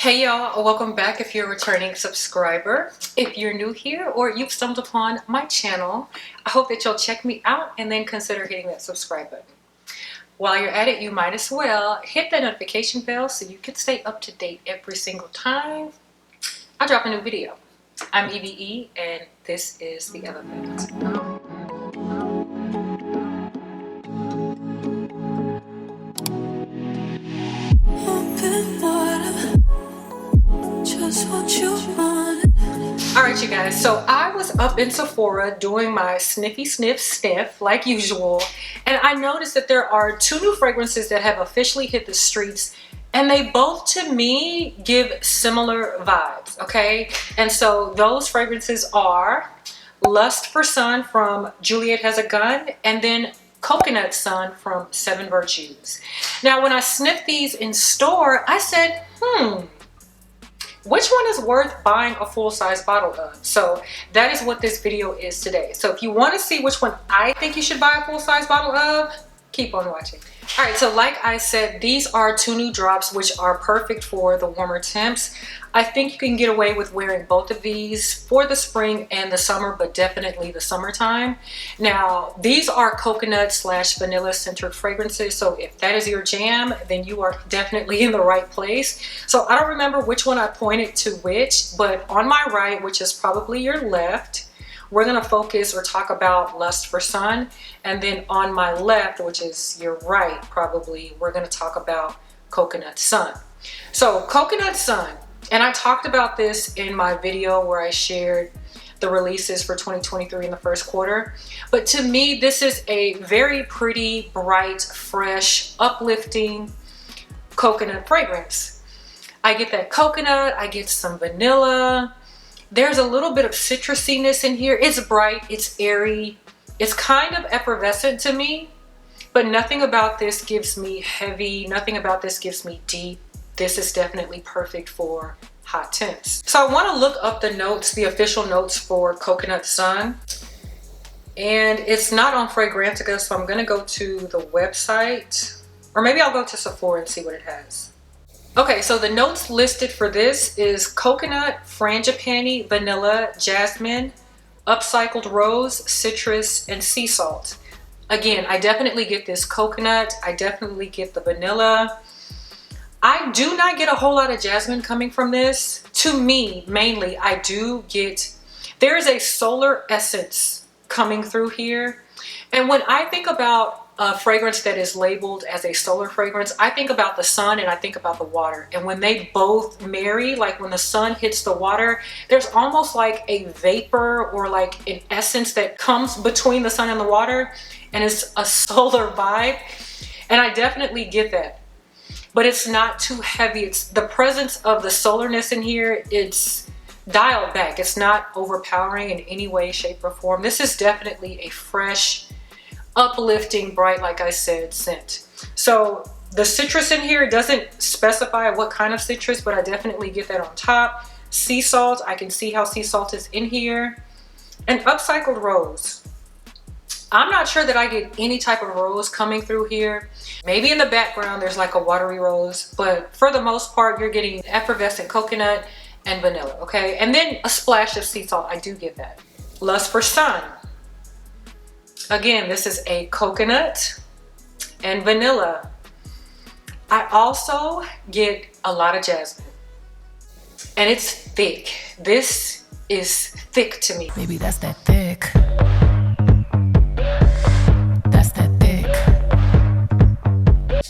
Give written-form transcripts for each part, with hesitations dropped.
Hey y'all, welcome back if you're a returning subscriber. If you're new here or you've stumbled upon my channel, I hope that you'll check me out and then consider hitting that subscribe button. While you're at it, you might as well hit that notification bell so you can stay up to date every single time I drop a new video. I'm EVE and this is The Elephant. Alright you guys, so I was up in Sephora doing my sniffy sniff like usual, and I noticed that there are two new fragrances that have officially hit the streets, and they both to me give similar vibes, okay? And so those fragrances are Lust for Sun from Juliet Has a Gun, and then Coconut Sun from Seven Virtues. Now when I sniffed these in store, I said, which one is worth buying a full-size bottle of? So that is what this video is today. So if you want to see which one I think you should buy a full-size bottle of, keep on watching. All right, so like I said, these are two new drops which are perfect for the warmer temps. I think you can get away with wearing both of these for the spring and the summer, but definitely the summertime. Now, these are coconut / vanilla centered fragrances. So if that is your jam, then you are definitely in the right place. So I don't remember which one I pointed to which, but on my right, which is probably your left, we're going to focus or talk about Lust for Sun. And then on my left, which is your right, probably, we're going to talk about Coconut Sun. So Coconut Sun, and I talked about this in my video where I shared the releases for 2023 in the first quarter. But to me, this is a very pretty, bright, fresh, uplifting coconut fragrance. I get that coconut, I get some vanilla. There's a little bit of citrusiness in here. It's bright, it's airy, it's kind of effervescent to me, but nothing about this gives me heavy, nothing about this gives me deep. This is definitely perfect for hot temps. So I want to look up the notes, the official notes for Coconut Sun, and it's not on Fragrantica, so I'm going to go to the website, or maybe I'll go to Sephora and see what it has. Okay, so the notes listed for this is coconut, frangipani, vanilla, jasmine, upcycled rose, citrus, and sea salt. Again, I definitely get this coconut. I definitely get the vanilla. I do not get a whole lot of jasmine coming from this. To me, mainly, I do get, there is a solar essence coming through here. And when I think about a fragrance that is labeled as a solar fragrance, I think about the sun and I think about the water. And when they both marry, like when the sun hits the water, there's almost like a vapor or like an essence that comes between the sun and the water, and it's a solar vibe. And I definitely get that. But it's not too heavy. It's the presence of the solarness in here, it's dialed back. It's not overpowering in any way, shape, or form. This is definitely a fresh, uplifting, bright, like I said, scent. So the citrus in here doesn't specify what kind of citrus, but I definitely get that on top. Sea salt, I can see how sea salt is in here. And upcycled rose. I'm not sure that I get any type of rose coming through here. Maybe in the background there's like a watery rose, but for the most part you're getting effervescent coconut and vanilla, okay? And then a splash of sea salt, I do get that. Lust for Sun. Again, this is a coconut and vanilla. I also get a lot of jasmine, and it's thick. This is thick to me. Baby, that's that thick. That's that thick.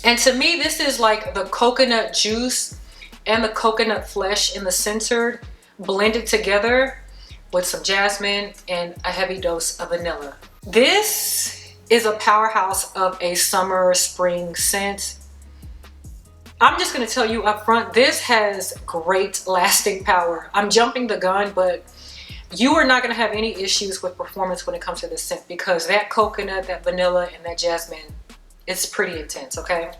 And to me, this is like the coconut juice and the coconut flesh in the center blended together with some jasmine and a heavy dose of vanilla. This is a powerhouse of a summer spring scent. I'm just going to tell you up front, this has great lasting power. I'm jumping the gun, but you are not going to have any issues with performance when it comes to this scent, because that coconut, that vanilla, and that jasmine, it's pretty intense, okay?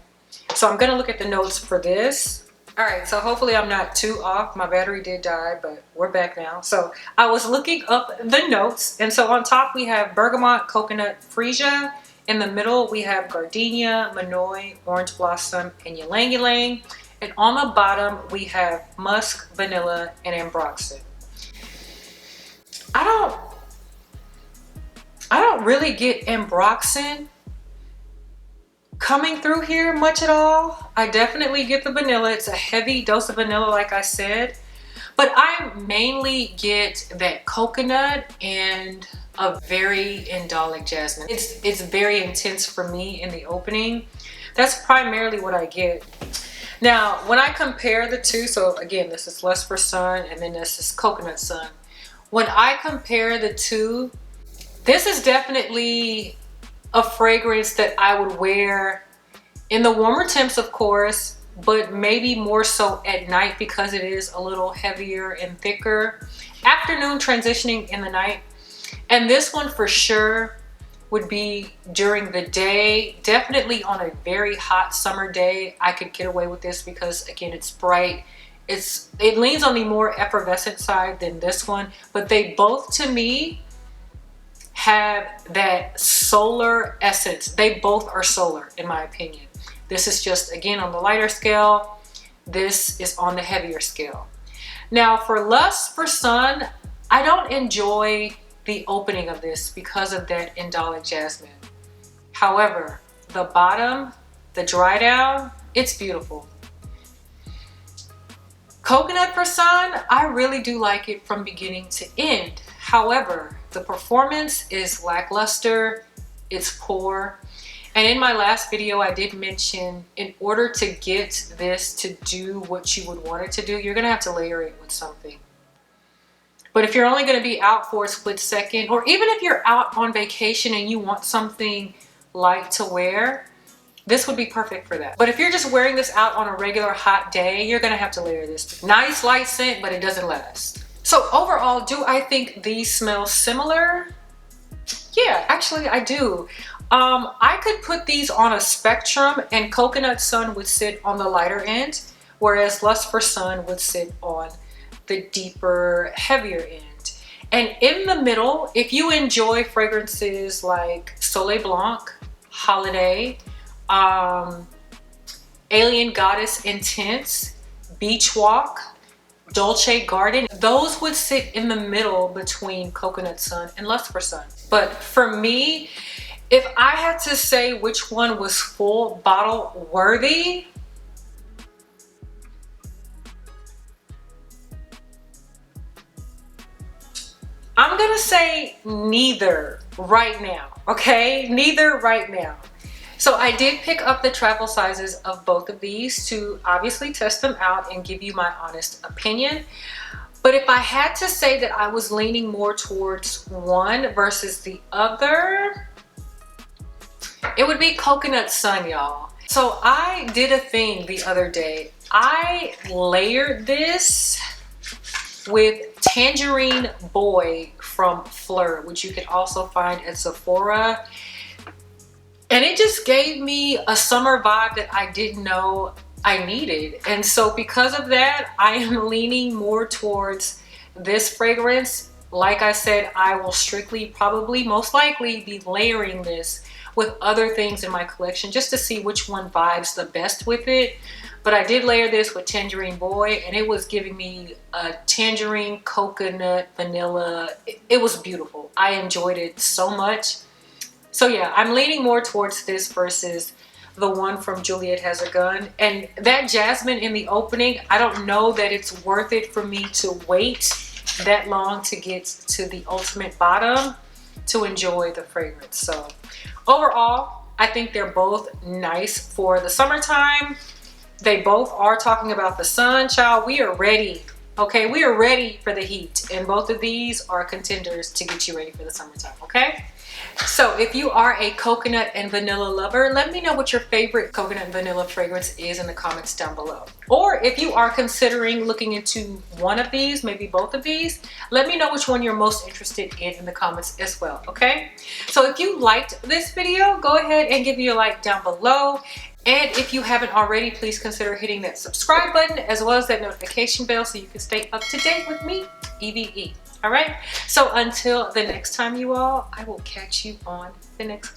So I'm going to look at the notes for this. All right, so hopefully I'm not too off. My battery did die, but we're back now. So I was looking up the notes, and so on top we have bergamot, coconut, freesia. In the middle we have gardenia, manoi, orange blossom, and ylang ylang. And on the bottom, we have musk, vanilla, and ambroxan. I don't really get ambroxan coming through here much at all. I definitely get the vanilla. It's a heavy dose of vanilla, like I said. But I mainly get that coconut and a very indolic jasmine. It's very intense for me in the opening. That's primarily what I get. Now, when I compare the two, so again, this is Lust for Sun and then this is Coconut Sun. When I compare the two, this is definitely a fragrance that I would wear in the warmer temps, of course, but maybe more so at night because it is a little heavier and thicker. Afternoon, transitioning in the night. And this one for sure would be during the day. Definitely on a very hot summer day, I could get away with this because again, it's bright. It leans on the more effervescent side than this one, but they both to me have that solar essence. They both are solar in my opinion. This is just again on the lighter scale. This is on the heavier scale. Now for Lust for Sun, I don't enjoy the opening of this because of that indolic jasmine. However, the bottom, the dry down, it's beautiful. Coconut for Sun, I really do like it from beginning to end. However, the performance is lackluster, it's poor. And in my last video, I did mention in order to get this to do what you would want it to do, you're gonna have to layer it with something. But if you're only gonna be out for a split second, or even if you're out on vacation and you want something light to wear, this would be perfect for that. But if you're just wearing this out on a regular hot day, you're gonna have to layer this. Nice light scent, but it doesn't last. So overall, do I think these smell similar? Yeah, actually I do. I could put these on a spectrum and Coconut Sun would sit on the lighter end, whereas Lust for Sun would sit on the deeper, heavier end. And in the middle, if you enjoy fragrances like Soleil Blanc, Holiday, Alien Goddess Intense, Beach Walk, Dolce Garden, those would sit in the middle between Coconut Sun and Lust for Sun. But for me, if I had to say which one was full bottle worthy, I'm gonna say neither right now, okay? Neither right now. So I did pick up the travel sizes of both of these to obviously test them out and give you my honest opinion. But if I had to say that I was leaning more towards one versus the other, it would be Coconut Sun, y'all. So I did a thing the other day. I layered this with Tangerine Boy from Fleur, which you can also find at Sephora. And it just gave me a summer vibe that I didn't know I needed. And so because of that, I am leaning more towards this fragrance. Like I said, I will strictly, probably most likely be layering this with other things in my collection just to see which one vibes the best with it. But I did layer this with Tangerine Boy and it was giving me a tangerine, coconut, vanilla. It was beautiful. I enjoyed it so much. So yeah, I'm leaning more towards this versus the one from Juliet Has a Gun. And that jasmine in the opening, I don't know that it's worth it for me to wait that long to get to the ultimate bottom to enjoy the fragrance. So overall, I think they're both nice for the summertime. They both are talking about the sun, child. We are ready, okay? We are ready for the heat. And both of these are contenders to get you ready for the summertime, okay? So if you are a coconut and vanilla lover, let me know what your favorite coconut and vanilla fragrance is in the comments down below. Or if you are considering looking into one of these, maybe both of these, let me know which one you're most interested in the comments as well, okay? So if you liked this video, go ahead and give me a like down below. And if you haven't already, please consider hitting that subscribe button as well as that notification bell so you can stay up to date with me, EVE. All right, so until the next time, you all, I will catch you on the next